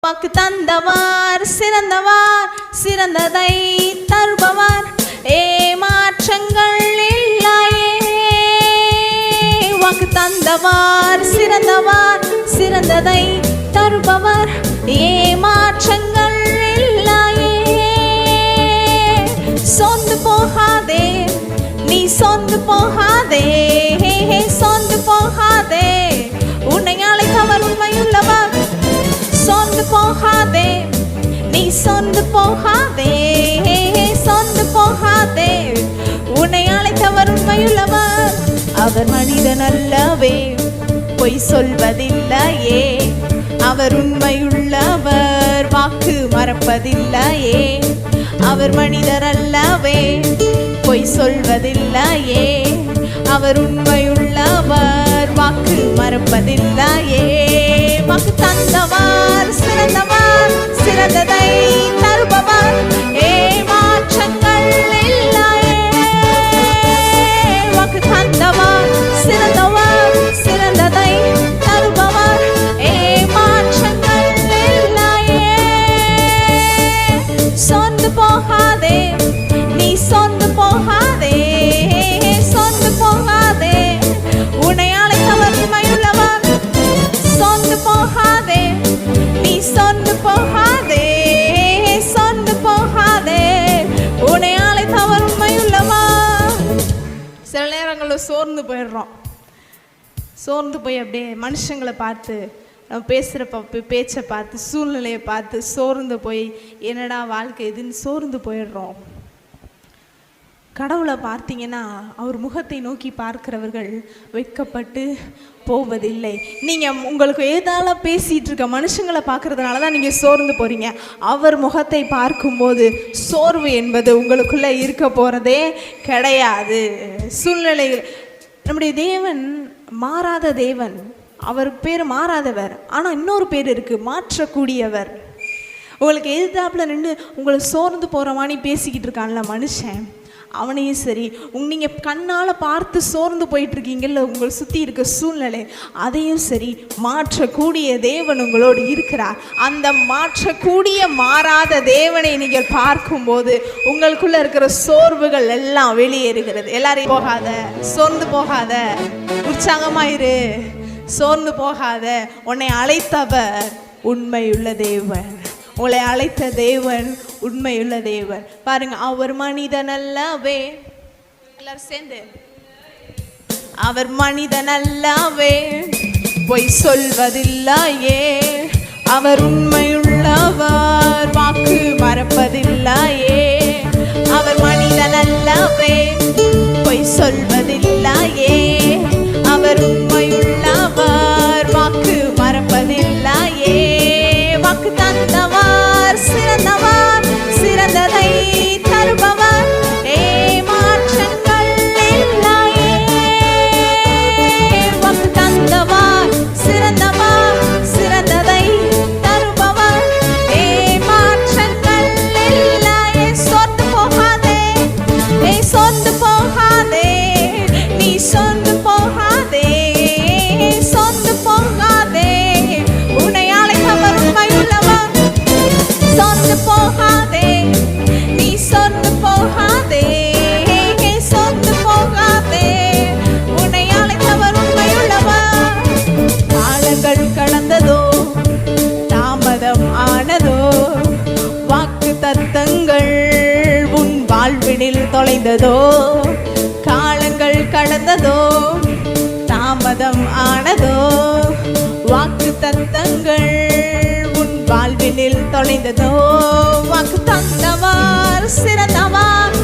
வாக்கு தந்தவர் சிறந்தவர், சிறந்ததை தருபவர், ஏமாற்றங்கள் இல்லையே. வாக்கு தந்தவர் சிறந்தவர், சிறந்ததை தருபவர், ஏமாற்றங்கள் இல்லையே. சொந்து போகாதே, நீ சொந்து போகாதே, சொந்து போகாதே, உன்னை அழைத்தவர் உண்மையுள்ளவர். சொந்து போகாதே, நீ சொந்து போகாதே, சொந்து போகாதே, உன்னை அழைத்தவர் உண்மையுள்ளவர். அவர் மனிதன் அல்லவே, பொய் சொல்வதில்லையே. அவர் உண்மையுள்ளவர், வாக்கு மறப்பதில்லையே. அவர் மனிதர் அல்லவே, பொய் சொல்வதில்லையே. அவர் உண்மையுள்ளவர், வாக்கு மறப்பதில்லையே. வாக்கு தந்தவர் சிறந்தவர், சிறந்ததை தருபவர், ஏமாற்றங்கள் இல்லையே. வாக்கு தந்தவர் சிறந்தவர், சிறந்ததை தருபவர், ஏமாற்றங்கள் இல்லையே. சொந்து போகாதே, நீ சொந்து போகாதே, சொந்து போகாதே, உன்னை அழைத்தவர் உண்மையுள்ளவர். சொந்து போகாதே, நீ சொந்து போகாதே, சொந்து போகாதே, உன்னை அழைத்தவர் உண்மையுள்ளவர். சில நேரங்களில் சோர்ந்து போயிடுறோம். சோர்ந்து போய் அப்படியே மனுஷங்களை பார்த்து, நம்ம பேசுகிற பேச்சை பார்த்து, சூழ்நிலையை பார்த்து சோர்ந்து போய் என்னடா வாழ்க்கை எதுன்னு சோர்ந்து போயிடுறோம். கடவுளை பார்த்தீங்கன்னா அவர் முகத்தை நோக்கி பார்க்கிறவர்கள் வெட்கப்பட்டு போவதில்லை. நீங்கள் உங்களுக்கு ஏதால பேசிகிட்டு இருக்க மனுஷங்களை பார்க்கறதுனால தான் நீங்கள் சோர்ந்து போகிறீங்க. அவர் முகத்தை பார்க்கும்போது சோர்வு என்பது உங்களுக்குள்ளே இருக்க போகிறதே கிடையாது. சூழ்நிலைகள், நம்முடைய தேவன் மாறாத தேவன். அவர் பேர் மாறாதவர், ஆனால் இன்னொரு பேர் இருக்குது, மாற்றக்கூடியவர். உங்களுக்கு எதிர்த்தாப்புல நின்று உங்களை சோர்ந்து போகிற மாதிரி பேசிக்கிட்டு இருக்கான்ல மனுஷன், அவனையும் சரி நீங்கள் கண்ணால் பார்த்து சோர்ந்து போயிட்டுருக்கீங்கல்ல உங்களை சுற்றி இருக்க சூழ்நிலை, அதையும் சரி மாற்றக்கூடிய தேவன் உங்களோடு இருக்கிறார். அந்த மாற்றக்கூடிய மாறாத தேவனை நீங்கள் பார்க்கும்போது உங்களுக்குள்ளே இருக்கிற சோர்வுகள் எல்லாம் வெளியேறுகிறது. எல்லாரையும் போகாத, சோர்ந்து போகாத, உற்சாகமாயிரு, சோர்ந்து போகாத. உன்னை அழைத்தவர் உண்மையுள்ள தேவன். உங்களை அழைத்த தேவன் உண்மையுள்ள தேவன். பாருங்க, அவர் மனிதன் அல்லவே, எல்லாரும் சேர்ந்து, அவர் மனிதன் அல்லவே, பொய் சொல்வதில்லையே. அவர் உண்மையுள்ளவர், வாக்கு மறப்பதில்லையே. அவர் மனிதன் அல்லவே, பொய் சொல்வதில்லையே. அவர் உண்மையுள்ளவர், வாக்கு மறப்பதில்லையே. வாக்கு தந்தவர் சிறந்தவர், சிறந்ததை தருபவர், ஏமாற்றங்கள் இல்லையே. வாக்கு தந்தவர் சிறந்தவர், சிறந்ததை தருபவர், ஏமாற்றங்கள் இல்லையே. சொந்து போகாதே, சொந்து போகாதே, நீ சொந்து போகாதே, சொந்து போகாதே, உன்னை அழைத்தவர் உண்மையுள்ளவர். சொந்து போகாதே, நீ சொந்து போகாதே, சொந்து போகாதே, உன்னை அழைத்தவர் உண்மையுள்ளவர். காலங்கள் கடந்ததோ, தாமதம் ஆனதோ, வாக்கு தத்தங்கள் உன் வாழ்வினில் தொலைந்ததோ. காலங்கள் கடந்ததோ, தாமதம் ஆனதோ, வாக்கு தத்தங்கள் உன் வாழ்வினில் தொலைந்ததோ. வாக்கு தந்தவர் சிறந்தவர்,